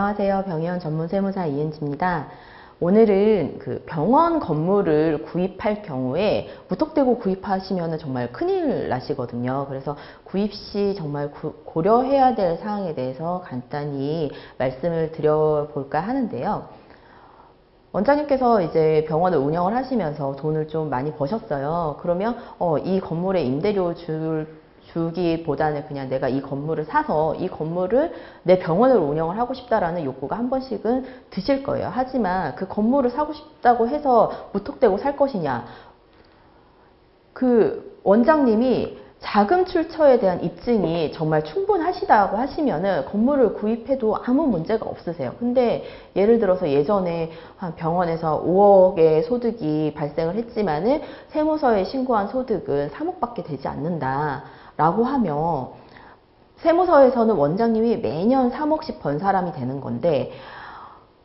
안녕하세요. 병의원 전문 세무사 이은지입니다. 오늘은 그 병원 건물을 구입할 경우에 무턱대고 구입하시면 정말 큰일 나시거든요. 그래서 구입 시 정말 고려해야 될 사항에 대해서 간단히 말씀을 드려볼까 하는데요. 원장님께서 이제 병원을 운영을 하시면서 돈을 좀 많이 버셨어요. 그러면 이 건물에 임대료 주기보다는 그냥 내가 이 건물을 사서 이 건물을 내 병원으로 운영을 하고 싶다라는 욕구가 한 번씩은 드실 거예요. 하지만 그 건물을 사고 싶다고 해서 무턱대고 살 것이냐. 그 원장님이 자금 출처에 대한 입증이 정말 충분하시다고 하시면은 건물을 구입해도 아무 문제가 없으세요. 근데 예를 들어서 예전에 한 병원에서 5억의 소득이 발생을 했지만은 세무서에 신고한 소득은 3억밖에 되지 않는다 라고 하면 세무서에서는 원장님이 매년 3억씩 번 사람이 되는 건데,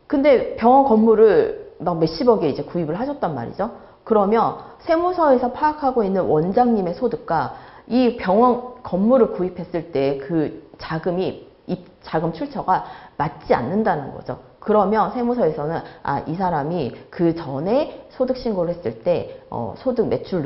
근데 병원 건물을 막 몇십억에 이제 구입을 하셨단 말이죠. 그러면 세무서에서 파악하고 있는 원장님의 소득과 이 병원 건물을 구입했을 때 그 자금 출처가 맞지 않는다는 거죠. 그러면 세무서에서는 이 사람이 그 전에 소득 신고를 했을 때 소득 매출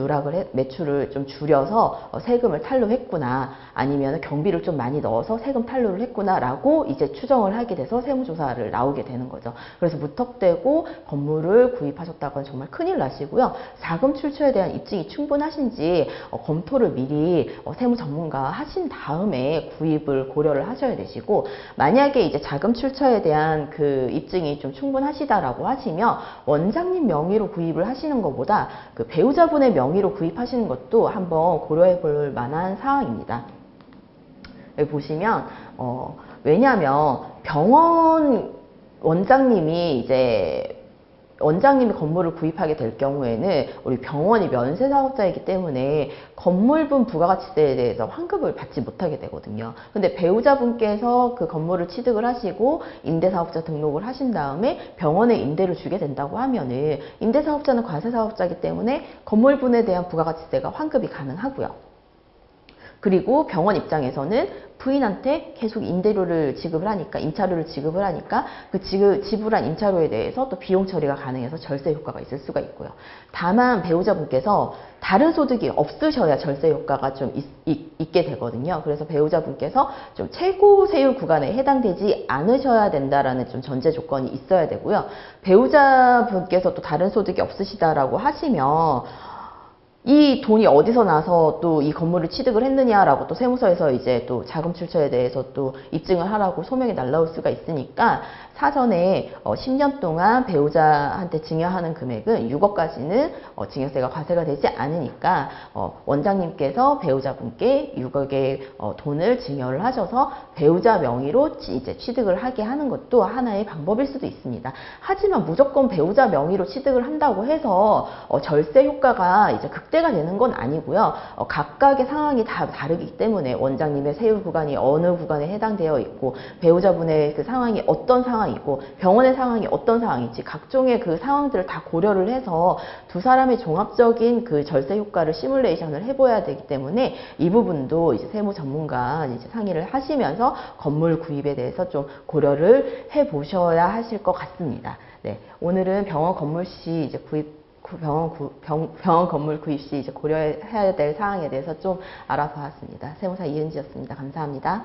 매출을 좀 줄여서 세금을 탈루했구나, 아니면 경비를 좀 많이 넣어서 세금 탈루를 했구나 라고 이제 추정을 하게 돼서 세무조사를 나오게 되는 거죠. 그래서 무턱대고 건물을 구입하셨다고는 정말 큰일 나시고요. 자금 출처에 대한 입증이 충분하신지 검토를 미리 세무 전문가와 하신 다음에 구입을 고려를 하셔야 되시고, 만약에 이제 자금 출처에 대한 그 입증이 좀 충분하시다라고 하시면 원장님 명의로 구입을 하시는 것보다 그 배우자분의 명의로 구입하시는 것도 한번 고려해 볼 만한 사항입니다. 여기 보시면 왜냐하면 병원 원장님이 건물을 구입하게 될 경우에는 우리 병원이 면세사업자이기 때문에 건물분 부가가치세에 대해서 환급을 받지 못하게 되거든요. 근데 배우자분께서 그 건물을 취득을 하시고 임대사업자 등록을 하신 다음에 병원에 임대를 주게 된다고 하면은 임대사업자는 과세사업자이기 때문에 건물분에 대한 부가가치세가 환급이 가능하고요. 그리고 병원 입장에서는 부인한테 계속 임대료를 지급을 하니까, 임차료를 지급을 하니까 그 지불한 임차료에 대해서 또 비용 처리가 가능해서 절세 효과가 있을 수가 있고요. 다만 배우자분께서 다른 소득이 없으셔야 절세 효과가 좀 있게 되거든요. 그래서 배우자분께서 좀 최고 세율 구간에 해당되지 않으셔야 된다라는 좀 전제 조건이 있어야 되고요. 배우자분께서 또 다른 소득이 없으시다라고 하시면 이 돈이 어디서 나서 또 이 건물을 취득을 했느냐라고 또 세무서에서 이제 또 자금 출처에 대해서 또 입증을 하라고 소명이 날라올 수가 있으니까 사전에 10년 동안 배우자한테 증여하는 금액은 6억까지는 증여세가 과세가 되지 않으니까 원장님께서 배우자분께 6억의 돈을 증여를 하셔서 배우자 명의로 이제 취득을 하게 하는 것도 하나의 방법일 수도 있습니다. 하지만 무조건 배우자 명의로 취득을 한다고 해서 절세 효과가 이제 극대가 되는 건 아니고요. 각각의 상황이 다 다르기 때문에 원장님의 세율 구간이 어느 구간에 해당되어 있고, 배우자분의 그 상황이 어떤 상황이고, 병원의 상황이 어떤 상황인지 각종의 그 상황들을 다 고려를 해서 두 사람의 종합적인 그 절세 효과를 시뮬레이션을 해봐야 되기 때문에 이 부분도 이제 세무 전문가 이제 상의를 하시면서 건물 구입에 대해서 좀 고려를 해 보셔야 하실 것 같습니다. 네, 오늘은 병원 건물 시 이제 병원 건물 구입 시 이제 고려해야 될 사항에 대해서 좀 알아보았습니다. 세무사 이은지였습니다. 감사합니다.